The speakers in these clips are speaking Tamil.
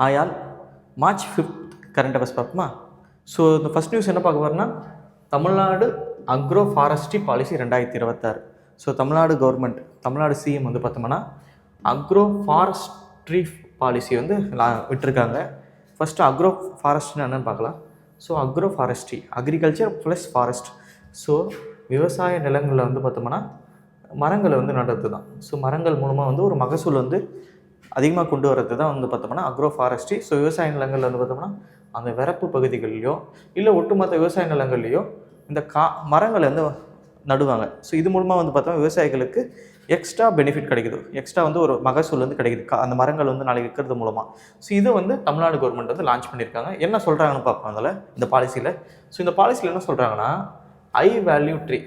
ஆயால் மார்ச் 5th கரண்ட் அஃபேர்ஸ் பார்ப்போமா? ஸோ இந்த ஃபஸ்ட் நியூஸ் என்ன பார்க்க போகிறோம்னா, Tamil Nadu agro forestry policy 2026. So Tamil Nadu government, Tamil Nadu CM வந்து பார்த்தோம்னா அக்ரோ ஃபாரஸ்ட்ரி பாலிசி வந்து விட்டுருக்காங்க. ஃபஸ்ட்டு அக்ரோ ஃபாரஸ்ட்ரின்னு என்னென்னு பார்க்கலாம். So agro forestry agriculture plus forest. So விவசாய நிலங்களில் வந்து பார்த்தோம்னா மரங்களை வந்து நடுறது தான். ஸோ மரங்கள் மூலமாக வந்து ஒரு மகசூல் வந்து அதிகமாக கொண்டு வரது தான் வந்து பார்த்தோம்னா அக்ரோ ஃபாரஸ்ட்ரி. ஸோ விவசாய நிலங்களில் வந்து பார்த்தோம்னா அந்த வரப்பு பகுதிகள்லையோ இல்லை ஒட்டுமொத்த விவசாய நிலங்கள்லையோ இந்த மரங்களை வந்து நடுவாங்க. ஸோ இது மூலமாக வந்து பார்த்தோம்னா விவசாயிகளுக்கு எக்ஸ்ட்ரா பெனிஃபிட் கிடைக்குது, எக்ஸ்ட்ரா வந்து ஒரு மகசூல் வந்து கிடைக்குது அந்த மரங்கள் வந்து நாளைக்கு இருக்கிறது மூலமாக. ஸோ இது வந்து தமிழ்நாடு கவர்மெண்ட் வந்து லான்ச் பண்ணியிருக்காங்க. என்ன சொல்கிறாங்கன்னு பார்ப்போம் அதில் இந்த பாலிசியில். ஸோ இந்த பாலிசியில் என்ன சொல்கிறாங்கன்னா, ஹை வேல்யூ ட்ரீ,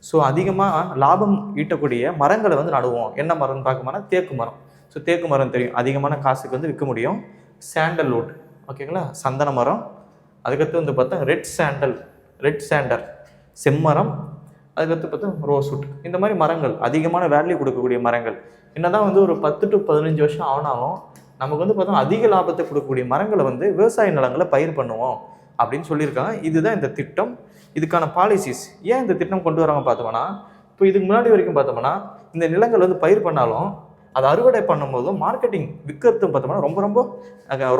ஸோ அதிகமாக லாபம் ஈட்டக்கூடிய மரங்களை வந்து நடுவோம். என்ன மரம்னு பார்க்கணும்னா தேக்கு மரம். ஸோ தேக்கு மரம் தெரியும், அதிகமான காசுக்கு வந்து விற்க முடியும். சாண்டல்வுட், ஓகேங்களா, சந்தன மரம். அதுக்கடுத்து வந்து பார்த்தா ரெட் சாண்டர் செம்மரம். அதுக்கடுத்து பார்த்தா ரோஸ்வுட். இந்த மாதிரி மரங்கள் அதிகமான வேல்யூ கொடுக்கக்கூடிய மரங்கள். என்னதான் வந்து ஒரு 10 to 15 வருஷம் ஆனாலும் நமக்கு வந்து பார்த்தோம்னா அதிக லாபத்தை கொடுக்கக்கூடிய மரங்களை வந்து விவசாய நிலங்களை பயிர் பண்ணுவோம் அப்படின்னு சொல்லியிருக்காங்க. இதுதான் இந்த திட்டம், இதுக்கான பாலிசிஸ். ஏன் இந்த திட்டம் கொண்டு வராங்க பார்த்தோம்னா, இப்போ இதுக்கு முன்னாடி வரைக்கும் பார்த்தோம்னா இந்த நிலங்கள் வந்து பயிர் பண்ணாலும் அதை அறுவடை பண்ணும்போதும் மார்க்கெட்டிங் விற்கிறதும் பார்த்தோம்னா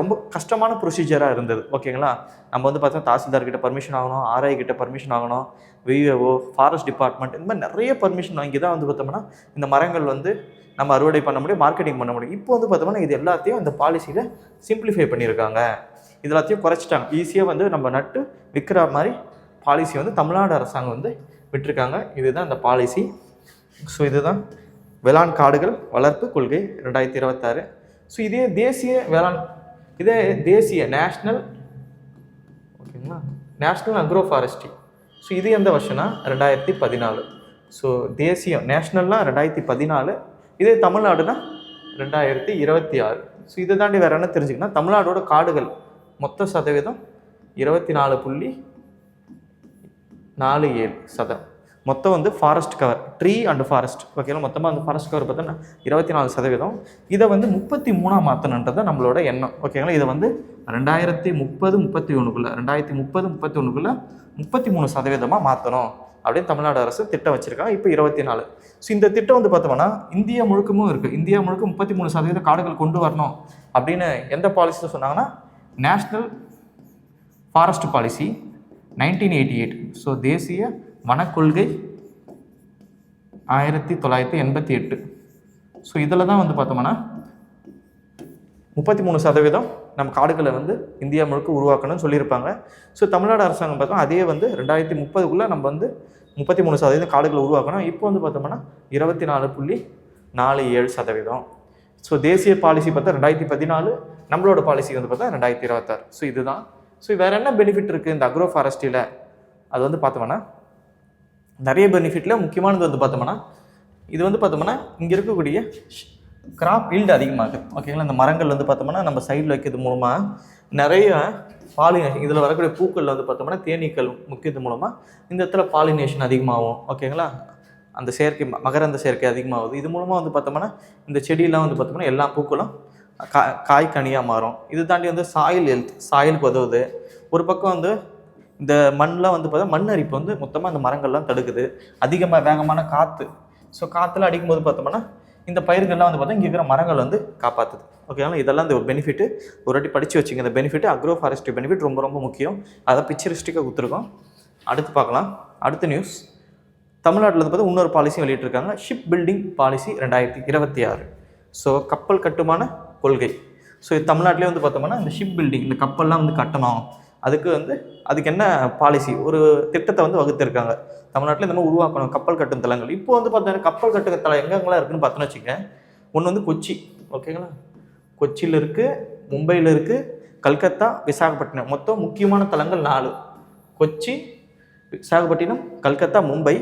ரொம்ப கஷ்டமான ப்ரொசீஜராக இருந்தது. ஓகேங்களா, நம்ம வந்து பார்த்தோம்னா தாசில்தார் கிட்ட பர்மிஷன் ஆகணும், ஆர்ஐ கிட்ட பர்மிஷன் ஆகணும், விஓஓ, ஃபாரஸ்ட் டிபார்ட்மெண்ட், இந்த மாதிரி நிறைய பர்மிஷன் வாங்கி தான் வந்து பார்த்தோம்னா இந்த மரங்கள் வந்து நம்ம அறுவடை பண்ண முடியும், மார்க்கெட்டிங் பண்ண முடியும். இப்போ வந்து பார்த்தோம்னா இது எல்லாத்தையும் இந்த பாலிசியில் சிம்பிளிஃபை பண்ணியிருக்காங்க. இது எல்லாத்தையும் குறைச்சிட்டாங்க. ஈஸியாக வந்து நம்ம நட்டு விற்கிற மாதிரி பாலிசி வந்து தமிழ்நாடு அரசாங்கம் வந்து விட்டுருக்காங்க. இதுதான் இந்த பாலிசி. ஸோ இதுதான் வேளாண் காடுகள் வளர்ப்பு கொள்கை 2026. ஸோ இதே தேசிய நேஷ்னல், ஓகேங்களா, நேஷ்னல் அக்ரோ ஃபாரஸ்ட்ரி. ஸோ இது எந்த வருஷம்னா 2014. ஸோ தேசியம் நேஷ்னல்னால் 2014, இதே தமிழ்நாடுனா 2026. ஸோ இதை தாண்டி வேறு என்ன தெரிஞ்சுக்கன்னா, தமிழ்நாடோட காடுகள் மொத்த சதவீதம் 24.47%. மொத்தம் வந்து forest cover, tree and forest, ஓகேங்களா, மொத்தமாக வந்து ஃபாரஸ்ட் கவர் பார்த்தோன்னா 24%. இதை வந்து 33 மாற்றணுன்றது நம்மளோட எண்ணம். ஓகேங்களா, இதை வந்து 2030-31 33% மாற்றணும் அப்படின்னு தமிழ்நாடு அரசு திட்டம் வச்சுருக்காங்க. இப்போ 24. ஸோ இந்த திட்டம் வந்து பார்த்தோம்னா இந்தியா முழுக்கமும் இருக்குது. இந்தியா முழுக்க 33% காடுகள் கொண்டு வரணும் அப்படின்னு எந்த பாலிசியில் சொன்னாங்கன்னா, நேஷ்னல் ஃபாரஸ்ட் பாலிசி 1988. ஸோ தேசிய வனக்கொள்கை 1988. ஸோ இதில் தான் வந்து பார்த்தோம்னா 33% நம்ம காடுகளை வந்து இந்தியா முழுக்க உருவாக்கணும்னு சொல்லியிருப்பாங்க. ஸோ தமிழ்நாடு அரசாங்கம் பார்த்தோம் அதே வந்து 2030 நம்ம வந்து 33% காடுகளை உருவாக்கணும். இப்போ வந்து பார்த்தோம்னா 24.47%. ஸோ தேசிய பாலிசி பார்த்தா 2014, நம்மளோட பாலிசி வந்து பார்த்தா 2026. ஸோ இதுதான். ஸோ வேறு என்ன பெனிஃபிட் இருக்குது இந்த அக்ரோ ஃபாரஸ்ட்ரியில்? அது வந்து பார்த்தோம்னா நிறைய பெனிஃபிட்டில் முக்கியமானது வந்து பார்த்தோம்னா, இது வந்து பார்த்தோம்னா இங்கே இருக்கக்கூடிய கிராப் ஈல்டு அதிகமாகுது. ஓகேங்களா, இந்த மரங்கள் வந்து பார்த்தோம்னா நம்ம சைடில் வைக்கிறது மூலமாக நிறைய பாலினேஷன், இதில் வரக்கூடிய பூக்களில் வந்து பார்த்தோம்னா தேனீக்கள் முக்கியது மூலமாக இந்த இடத்துல பாலினேஷன் அதிகமாகும். ஓகேங்களா, அந்த செயற்கை மகரந்த செயற்கை அதிகமாகுது. இது மூலமாக வந்து பார்த்தோம்னா இந்த செடியெல்லாம் வந்து பார்த்தோம்னா எல்லா பூக்களும் காய் கனியாக மாறும். இது தாண்டி வந்து சாயிலுக்கு உதவுது. ஒரு பக்கம் வந்து இந்த மண்ணெலாம் வந்து பார்த்தா மண் அரிப்பு வந்து மொத்தமாக இந்த மரங்கள்லாம் தடுக்குது. அதிகமாக வேகமான காற்று, ஸோ காற்றுல அடிக்கும்போது பார்த்தோம்னா இந்த பயிர்கள்லாம் வந்து பார்த்தா இங்கே இருக்கிற மரங்கள் வந்து காப்பாற்றுது. ஓகேங்களா, இதெல்லாம் இந்த பெனிஃபிட்டு ஒரு வாட்டி படித்து வச்சுங்க. இந்த பெனிஃபிட் அக்ரோ ஃபாரஸ்ட்ரி பெனிஃபிட் ரொம்ப ரொம்ப முக்கியம். அதை பிக்சரிஸ்டிக்காக கொடுத்துருக்கோம். அடுத்து பார்க்கலாம். அடுத்த நியூஸ், தமிழ்நாட்டில் வந்து பார்த்தா இன்னொரு பாலிசி வெளியிட்டிருக்காங்க, ஷிப் பில்டிங் பாலிசி 2026. ஸோ கப்பல் கட்டுமான கொள்கை. ஸோ தமிழ்நாட்டிலே வந்து பார்த்தோம்னா இந்த ஷிப் பில்டிங், இந்த கப்பல்லாம் வந்து கட்டணும், அதுக்கு என்ன பாலிசி, ஒரு திட்டத்தை வந்து வகுத்திருக்காங்க. தமிழ்நாட்டில் இந்த மாதிரி உருவாக்கணும் கப்பல் கட்டும் தளங்கள். இப்போ வந்து பார்த்தீங்கன்னா கப்பல் கட்டும் தளம் எங்கெங்கெல்லாம் இருக்குதுன்னு பார்த்தோன்னு வச்சுக்க. ஒன்று வந்து கொச்சி, ஓகேங்களா, கொச்சியில் இருக்குது, மும்பையில் இருக்குது, கல்கத்தா, விசாகப்பட்டினம். மொத்தம் முக்கியமான தளங்கள் 4: கொச்சி, விசாகப்பட்டினம், கல்கத்தா, மும்பை.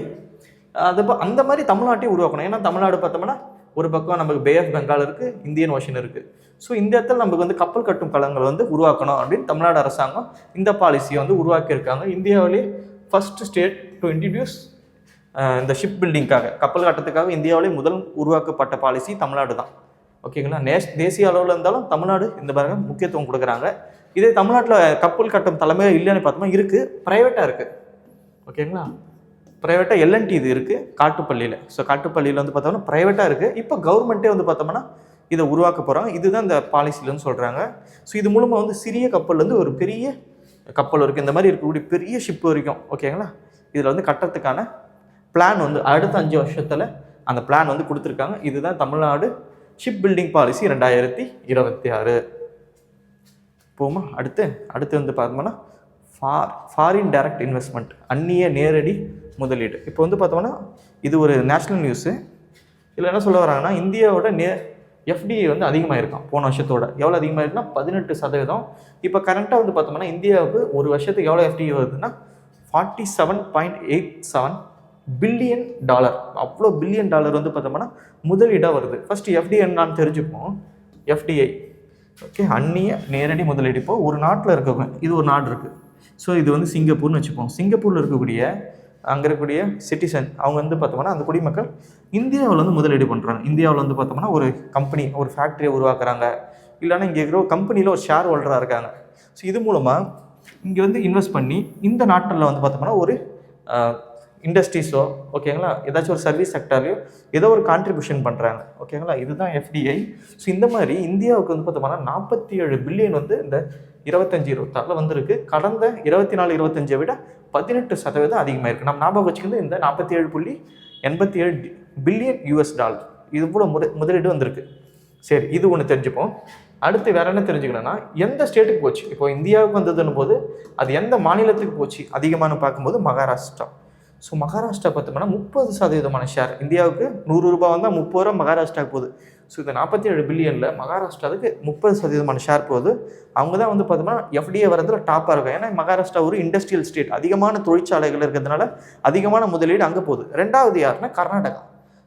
அந்த மாதிரி தமிழ்நாட்டையும் உருவாக்கணும். ஏன்னா தமிழ்நாடு பார்த்தோம்னா ஒரு பக்கம் நமக்கு பே ஆஃப் பெங்கால் இருக்குது, இந்தியன் ஓஷன் இருக்குது. ஸோ இந்த இடத்துல நமக்கு வந்து கப்பல் கட்டும் களங்கள் வந்து உருவாக்கணும் அப்படின்னு தமிழ்நாடு அரசாங்கம் இந்த பாலிசியை வந்து உருவாக்கியிருக்காங்க. இந்தியாவிலே ஃபர்ஸ்ட் ஸ்டேட் டு இன்ட்ரடியூஸ் இந்த ஷிப் பில்டிங்காக, கப்பல் கட்டத்துக்காக இந்தியாவிலே முதல் உருவாக்கப்பட்ட பாலிசி தமிழ்நாடு தான். ஓகேங்களா. தேசிய அளவில் இருந்தாலும் தமிழ்நாடு இந்த பாருங்க முக்கியத்துவம் கொடுக்குறாங்க. இதே தமிழ்நாட்டில் கப்பல் கட்டும் தலைமையாக இல்லைன்னு பார்த்தோம்னா இருக்குது, ப்ரைவேட்டாக இருக்குது. ஓகேங்களா. ப்ரைவேட்டாக எல்என்டி இது இருக்குது காட்டுப்பள்ளியில். ஸோ காட்டுப்பள்ளியில் வந்து பார்த்தோம்னா ப்ரைவேட்டாக இருக்குது. இப்போ கவர்மெண்ட்டே வந்து பார்த்தோம்னா இதை உருவாக்க போகிறாங்க. இதுதான் இந்த பாலிசிலன்னு சொல்கிறாங்க. ஸோ இது மூலமாக வந்து சிறிய கப்பல்லேருந்து ஒரு பெரிய கப்பல் இருக்குது, இந்த மாதிரி இருக்கக்கூடிய பெரிய ஷிப் வரைக்கும். ஓகேங்களா. இதில் வந்து கட்டுறதுக்கான பிளான் வந்து அடுத்த 5 வருஷத்தில் அந்த பிளான் வந்து கொடுத்துருக்காங்க. இதுதான் தமிழ்நாடு ஷிப் பில்டிங் பாலிசி 2026. போமா அடுத்து வந்து பார்த்தோம்னா ஃபாரின் டைரக்ட் இன்வெஸ்ட்மெண்ட், அந்நிய நேரடி முதலீடு. இப்போ வந்து பார்த்தோம்னா இது ஒரு நேஷ்னல் நியூஸு. இதில் என்ன சொல்ல வராங்கன்னா, இந்தியாவோட எஃப்டிஐ வந்து அதிகமாக இருக்கான் போன வருஷத்தோட. எவ்வளோ அதிகமாக இருக்குன்னா 18%. இப்போ கரண்ட்டாக வந்து பார்த்தோம்னா இந்தியாவுக்கு ஒரு வருஷத்துக்கு எவ்வளோ எஃப்டிஐ வருதுன்னா $47.87 பில்லியன். அவ்வளோ பில்லியன் டாலர் வந்து பார்த்தோம்னா முதலீடாக வருது. ஃபஸ்ட்டு எஃப்டிஐ என்னான்னு தெரிஞ்சுப்போம். எஃப்டிஐ ஓகே, அந்நிய நேரடி முதலீடு. இப்போ ஒரு நாட்டில் இருக்கவங்க, இது ஒரு நாடு இருக்குது. ஸோ இது வந்து சிங்கப்பூர்னு வச்சுப்போம். சிங்கப்பூரில் இருக்கக்கூடிய அங்கே இருக்கக்கூடிய சிட்டிசன் அவங்க வந்து பார்த்தோம்னா அந்த குடிமக்கள் இந்தியாவில் வந்து முதலீடு பண்ணுறாங்க. இந்தியாவில் வந்து பார்த்தோம்னா ஒரு கம்பெனி, ஒரு ஃபேக்ட்ரியை உருவாக்குறாங்க, இல்லைன்னா இங்கே இருக்கிற ஒரு கம்பெனியில் ஒரு ஷேர் ஹோல்டராக இருக்காங்க. ஸோ இது மூலமாக இங்கே வந்து இன்வெஸ்ட் பண்ணி இந்த நாட்டில் வந்து பார்த்தோம்னா ஒரு இண்டஸ்ட்ரீஸோ ஓகேங்களா, ஏதாச்சும் ஒரு சர்வீஸ் செக்டர்லையோ ஏதோ ஒரு கான்ட்ரிபியூஷன் பண்ணுறாங்க. ஓகேங்களா, இதுதான் எஃப்டிஐ. ஸோ இந்த மாதிரி இந்தியாவுக்கு வந்து பார்த்தோம்னா 47 பில்லியன் வந்து இந்த 25-26 வந்திருக்கு. கடந்த 24-25 விட 18% அதிகமாக இருக்குது. நம்ம ஞாபகம் வச்சுக்கிறது இந்த 47.87 பில்லியன் US டாலர் இது போல முதலீடு வந்திருக்கு. சரி, இது ஒன்று தெரிஞ்சுப்போம். அடுத்து வேற என்ன தெரிஞ்சுக்கணும்னா, எந்த ஸ்டேட்டுக்கு போச்சு. இப்போ இந்தியாவுக்கு வந்ததுன்னு போது அது எந்த மாநிலத்துக்கு போச்சு அதிகமானு பார்க்கும்போது மகாராஷ்டிரா. ஸோ மகாராஷ்டிரா பார்த்தோம்னா 30% ஷேர். இந்தியாவுக்கு ₹100 வந்தால் ₹30 மகாராஷ்டிராவுக்கு போகுது. ஸோ இந்த 47 பில்லியனில் மகாராஷ்டிராவுக்கு 30% ஷேர் போகுது. அவங்க தான் வந்து பார்த்தோம்னா எஃப்டிஏ வரதுல டாப்பாக இருக்கும். ஏன்னா மகாராஷ்டிரா ஒரு இண்டஸ்ட்ரியல் ஸ்டேட், அதிகமான தொழிற்சாலைகள் இருக்கிறதுனால அதிகமான முதலீடு அங்கே போகுது. ரெண்டாவது யாருன்னா கர்நாடகா.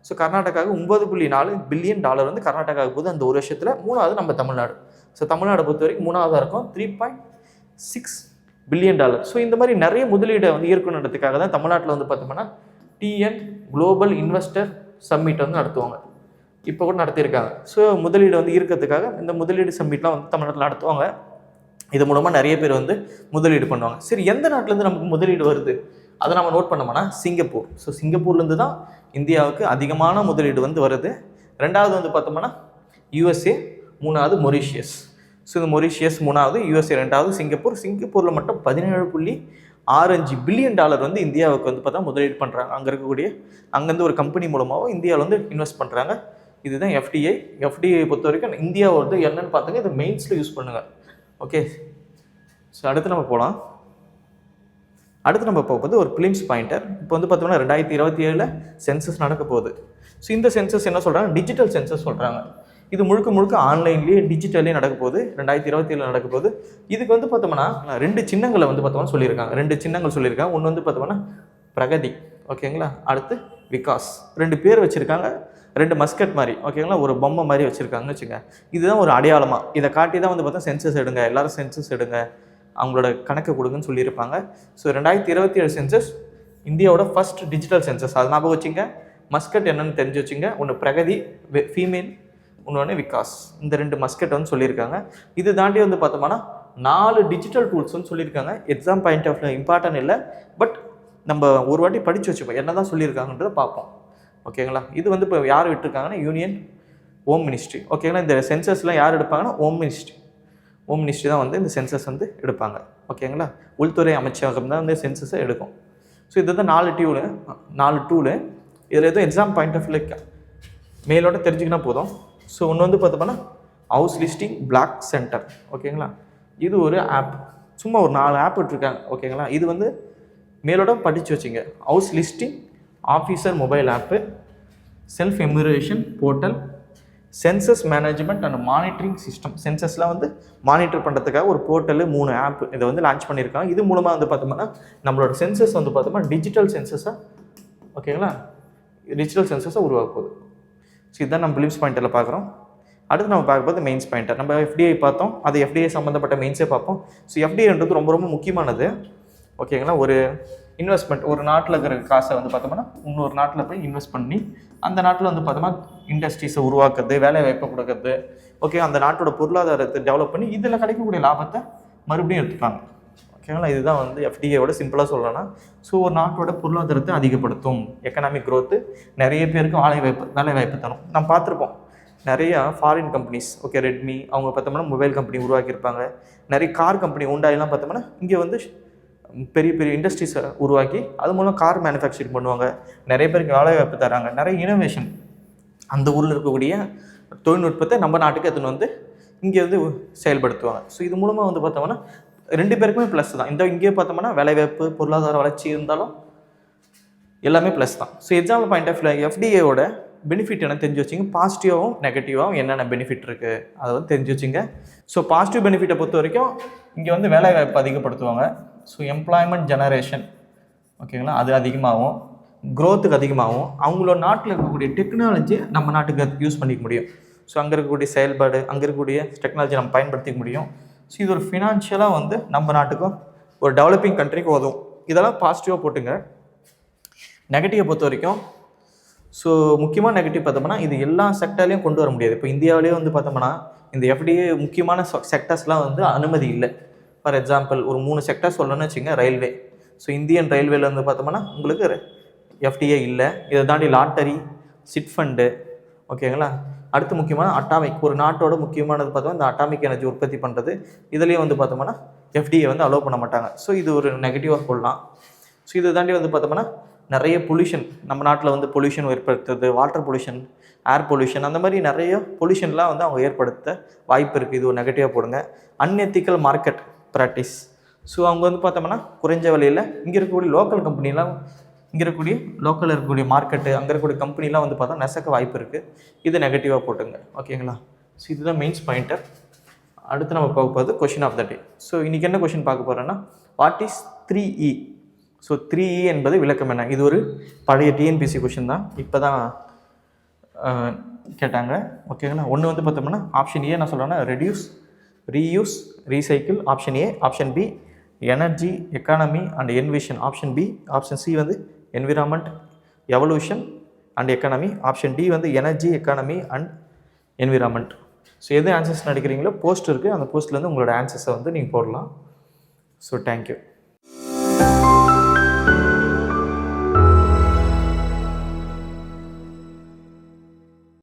ஸோ கர்நாடகாவுக்கு $9.4 பில்லியன் வந்து கர்நாடகாவுக்கு போகுது அந்த ஒரு வருஷத்தில். மூணாவது நம்ம தமிழ்நாடு. ஸோ தமிழ்நாடு பொறுத்த வரைக்கும் மூணாவதாக இருக்கும், $3.6 பில்லியன். ஸோ இந்த மாதிரி நிறைய முதலீடை வந்து ஈர்க்கணுன்றதுக்காக தான் தமிழ்நாட்டில் வந்து பார்த்தோம்னா டிஎன் குளோபல் இன்வெஸ்டர் சம்மிட் வந்து நடத்துவாங்க. இப்போ கூட நடத்தியிருக்காங்க. ஸோ முதலீடு வந்து ஈர்க்கிறதுக்காக இந்த முதலீடு சம்மிட்லாம் வந்து தமிழ்நாட்டில் நடத்துவாங்க. இது மூலமாக நிறைய பேர் வந்து முதலீடு பண்ணுவாங்க. சரி, எந்த நாட்டிலேருந்து நமக்கு முதலீடு வருது அதை நம்ம நோட் பண்ணோம்னா சிங்கப்பூர். ஸோ சிங்கப்பூர்லேருந்து தான் இந்தியாவுக்கு அதிகமான முதலீடு வந்து வருது. ரெண்டாவது வந்து பார்த்தோம்னா யூஎஸ்ஏ, மூணாவது மொரீஷியஸ். ஸோ இந்த மொரீஷியஸ் மூணாவது, யூஎஸ்ஏ ரெண்டாவது, சிங்கப்பூரில் மட்டும் $17.65 பில்லியன் வந்து இந்தியாவுக்கு வந்து பார்த்தா முதலீடு பண்ணுறாங்க. அங்கேருந்து ஒரு கம்பெனி மூலமாகவும் இந்தியாவில் வந்து இன்வெஸ்ட் பண்ணுறாங்க. இதுதான் எஃப்டிஐ. எஃப்டிஐ பொறுத்த வரைக்கும் இந்தியா வந்து என்னன்னு பார்த்துங்க, இதை மெயின்ஸில் யூஸ் பண்ணுங்கள். ஓகே, ஸோ அடுத்து நம்ம போகும்போது ஒரு பிலிம்ஸ் பாயிண்டர். இப்போ வந்து பார்த்தோம்னா 2027 சென்சஸ் நடக்க போகுது. ஸோ இந்த சென்சஸ் என்ன சொல்கிறாங்க, டிஜிட்டல் சென்சஸ் சொல்கிறாங்க. இது முழுக்க ஆன்லைன்லேயே டிஜிட்டல்லே நடக்க போகுது. 2027 நடக்க போகுது. இதுக்கு வந்து பார்த்தோம்னா 2 சின்னங்களை வந்து பார்த்தோம்னா சொல்லியிருக்காங்க. 2 சின்னங்கள் சொல்லியிருக்காங்க. ஒன்று வந்து பார்த்தோம்னா பிரகதி, ஓகேங்களா, அடுத்து விகாஸ். 2 பேர் வச்சுருக்காங்க, 2 மஸ்கட் மாதிரி, ஓகேங்களா, ஒரு பொம்மை மாதிரி வச்சுருக்காங்கன்னு வச்சுங்க. இதுதான் ஒரு அடையாளமாக. இதை காட்டி தான் வந்து பார்த்தா சென்சஸ் எடுங்க, எல்லோரும் சென்சஸ் எடுங்க, அவங்களோட கணக்கு கொடுங்கன்னு சொல்லியிருப்பாங்க. ஸோ 2027 சென்சஸ் இந்தியாவோட ஃபர்ஸ்ட் டிஜிட்டல் சென்சஸ். அது ஞாபகம் வச்சுங்க. மஸ்கட் என்னன்னு தெரிஞ்சு வச்சுங்க. ஒன்று பிரகதி ஃபீமேல், இன்னொன்று விகாஸ். இந்த 2 மஸ்கட் வந்து சொல்லியிருக்காங்க. இது தாண்டி வந்து பார்த்தோம்னா 4 டிஜிட்டல் டூல்ஸ் வந்து சொல்லியிருக்காங்க. எக்ஸாம் பாயிண்ட் ஆஃப் இம்பார்ட்டன் இல்லை, பட் நம்ம ஒரு வாட்டி படித்து வச்சுப்போம் என்ன தான் சொல்லியிருக்காங்கன்றதை பார்ப்போம். ஓகேங்களா, இது வந்து இப்போ யார் விட்டுருக்காங்கன்னா யூனியன் ஹோம் மினிஸ்ட்ரி. ஓகேங்களா, இந்த சென்சஸ்லாம் யார் எடுப்பாங்கன்னா ஹோம் மினிஸ்ட்ரி தான் வந்து இந்த சென்சஸ் வந்து எடுப்பாங்க. ஓகேங்களா, உள்துறை அமைச்சகம் தான் வந்து சென்சஸை எடுக்கும். ஸோ இதுதான் 4 டூலு. இதில் எதுவும் எக்ஸாம் பாயிண்ட் ஆஃப் மேலோட தெரிஞ்சுக்கினா போதும். ஸோ ஒன்று வந்து பார்த்தோம்னா ஹவுஸ் லிஸ்டிங் பிளாக் சென்டர். ஓகேங்களா, இது ஒரு ஆப். சும்மா ஒரு 4 ஆப் விட்டுருக்காங்க. ஓகேங்களா, இது வந்து மேலோட படித்து வச்சுங்க. House listing officer mobile app, self enumeration portal, census management and monitoring system. சென்சஸ்லாம் வந்து மானிட்டர் பண்ணுறதுக்காக ஒரு போர்ட்டலு 3 ஆப் இதை வந்து லான்ச் பண்ணியிருக்காங்க. இது மூலமாக வந்து பார்த்தோம்னா நம்மளோட சென்சஸ் வந்து பார்த்தோம்னா டிஜிட்டல் சென்சஸாக, ஓகேங்களா, டிஜிட்டல் சென்சஸை உருவாக்க போகுது. ஸோ இதுதான் நம்ம பிலிம்ஸ் பாயிண்டரில் பார்க்குறோம். அடுத்து நம்ம பார்க்கும்போது மெயின்ஸ் பாயிண்டர். நம்ம எஃப்டிஐ பார்த்தோம், அது எஃப்டிஐ சம்மந்தப்பட்ட மெயின்ஸே பார்ப்போம். ஸோ எஃப்டிஐன்றது ரொம்ப முக்கியமானது. ஓகேங்களா, ஒரு இன்வெஸ்ட்மெண்ட் ஒரு நாட்டில் இருக்கிற காசை வந்து பார்த்தோம்னா இன்னொரு நாட்டில் போய் இன்வெஸ்ட் பண்ணி அந்த நாட்டில் வந்து பார்த்தோம்னா இண்டஸ்ட்ரீஸை உருவாக்குறது, வேலை வாய்ப்பை கொடுக்கறது, ஓகே, அந்த நாட்டோட பொருளாதாரத்தை டெவலப் பண்ணி இதில் கிடைக்கக்கூடிய லாபத்தை மறுபடியும் எடுத்துப்பாங்க. ஓகேங்களா, இதுதான் வந்து எஃப்டிஏவோட சிம்பிளாக சொல்லணும்னா. ஸோ ஒரு நாட்டோட பொருளாதாரத்தை அதிகப்படுத்தும், எக்கனாமிக் க்ரோத்து, நிறைய பேருக்கு வேலை வாய்ப்பு தரும். நம்ம பார்த்துருப்போம் நிறையா ஃபாரின் கம்பெனிஸ், ஓகே, ரெட்மி அவங்க பார்த்தோம்னா மொபைல் கம்பெனி உருவாக்கியிருப்பாங்க. நிறைய கார் கம்பெனி உண்டாயெல்லாம் பார்த்தோம்னா இங்கே வந்து பெரிய பெரிய இண்டஸ்ட்ரீஸை உருவாக்கி அது மூலம் கார் மேனுஃபேக்சரிங் பண்ணுவாங்க, நிறைய பேருக்கு வேலை வாய்ப்பு தராங்க, நிறைய இனோவேஷன் அந்த ஊரில் இருக்கக்கூடிய தொழில்நுட்பத்தை நம்ம நாட்டுக்கு எடுத்துன்னு வந்து இங்கே வந்து செயல்படுத்துவாங்க. ஸோ இது மூலமாக வந்து பார்த்தோம்னா 2 பேருக்குமே ப்ளஸ் தான். இங்கே பார்த்தோம்னா வேலைவாய்ப்பு, பொருளாதார வளர்ச்சி இருந்தாலும் எல்லாமே ப்ளஸ் தான். So example point of view எஃப்டிஏவோட பெனிஃபிட் என்ன தெரிஞ்சு வச்சிங்க, பாசிட்டிவாகவும் நெகட்டிவாகவும் என்னென்ன பெனிஃபிட் இருக்குது அதை வந்து தெரிஞ்சு வச்சுங்க. ஸோ பாசிட்டிவ் பெனிஃபிட்டை பொறுத்த வரைக்கும் இங்கே வந்து வேலைவாய்ப்பு அதிகப்படுத்துவாங்க. ஸோ எம்ப்ளாய்மெண்ட் ஜெனரேஷன், ஓகேங்களா, அது அதிகமாகும், க்ரோத்துக்கு அதிகமாகும், அவங்களோட நாட்டில் இருக்கக்கூடிய டெக்னாலஜியை நம்ம நாட்டுக்கு யூஸ் பண்ணிக்க முடியும். ஸோ அங்கே இருக்கக்கூடிய செயல்பாடு, அங்கே இருக்கக்கூடிய டெக்னாலஜி நம்ம பயன்படுத்திக்க முடியும். ஸோ இது ஒரு ஃபினான்ஷியலாக வந்து நம்ம நாட்டுக்கும் ஒரு டெவலப்பிங் கண்ட்ரிக்கும் உதவும். இதெல்லாம் பாசிட்டிவாக போட்டுங்க. நெகட்டிவை பொறுத்த வரைக்கும் ஸோ முக்கியமாக நெகட்டிவ் பார்த்தோம்னா இது எல்லா செக்டர்லையும் கொண்டு வர முடியாது. இப்போ இந்தியாவிலேயே வந்து பார்த்தோம்னா இந்த எஃப்டிஏ முக்கியமான செக்டர்ஸ்லாம் வந்து அனுமதி இல்லை. ஃபார் எக்ஸாம்பிள் ஒரு 3 செக்டர் சொல்லணும்னு வச்சுங்க. ரயில்வே, ஸோ இந்தியன் ரயில்வேல வந்து பார்த்தோம்னா உங்களுக்கு எஃப்டிஏ இல்லை. இதை தாண்டி லாட்டரி, சிட் ஃபண்டு, ஓகேங்களா. அடுத்து முக்கியமான அட்டாமிக், ஒரு நாட்டோட முக்கியமானது பார்த்தோம்னா இந்த அட்டாமிக் எனர்ஜி உற்பத்தி பண்ணுறது, இதுலேயும் வந்து பார்த்தோம்னா எஃப்டிஏ வந்து அலோவ் பண்ண மாட்டாங்க. ஸோ இது ஒரு நெகட்டிவாக சொல்லலாம். ஸோ இதை தாண்டி வந்து பார்த்தோம்னா நிறைய பொல்யூஷன் நம்ம நாட்டில் வந்து பொல்யூஷன் ஏற்படுத்துறது, வாட்டர் பொல்யூஷன், ஏர் பொல்யூஷன், அந்த மாதிரி நிறைய பொல்யூஷன்லாம் வந்து அவங்க ஏற்படுத்த வாய்ப்பு இருக்குது. இது ஒரு நெகட்டிவாக போடுங்க. அன்எத்திக்கல் மார்க்கெட் ப்ராக்டிஸ், ஸோ அவங்க வந்து பார்த்தோம்னா குறைஞ்ச விலையில் இங்கே இருக்கக்கூடிய லோக்கல் கம்பெனிலாம், இங்கே இருக்கக்கூடிய லோக்கலில் இருக்கக்கூடிய மார்க்கெட்டு, அங்கே இருக்கக்கூடிய கம்பெனிலாம் வந்து பார்த்தா நெசக்க வாய்ப்பு இருக்குது. இது நெகட்டிவாக போட்டுங்க, ஓகேங்களா. ஸோ இதுதான் மெயின்ஸ் பாயிண்டர். அடுத்து நம்ம பார்க்க போகிறது question of the day. So இன்றைக்கி என்ன கொஷின் பார்க்க போகிறோன்னா, what is 3E? So 3E என்பது விளக்கம் என்ன? இது ஒரு பழைய டிஎன்பிசி கொஷின் தான், இப்போ தான் கேட்டாங்க, ஓகேங்களா. ஒன்று வந்து பார்த்தோம்னா ஆப்ஷன் ஏ நான் சொல்கிறேன்னா reduce, reuse, recycle, option A. Option B energy, economy and envision, option B. Option C வந்து environment, evolution and economy, option D வந்து energy, economy and environment. So எது ஆன்சர்ஸ் நடிக்கிறீங்களோ போஸ்ட் இருக்குது, அந்த போஸ்ட்லேருந்து உங்களோட ஆன்சர்ஸை வந்து நீங்கள் போடலாம். So thank you.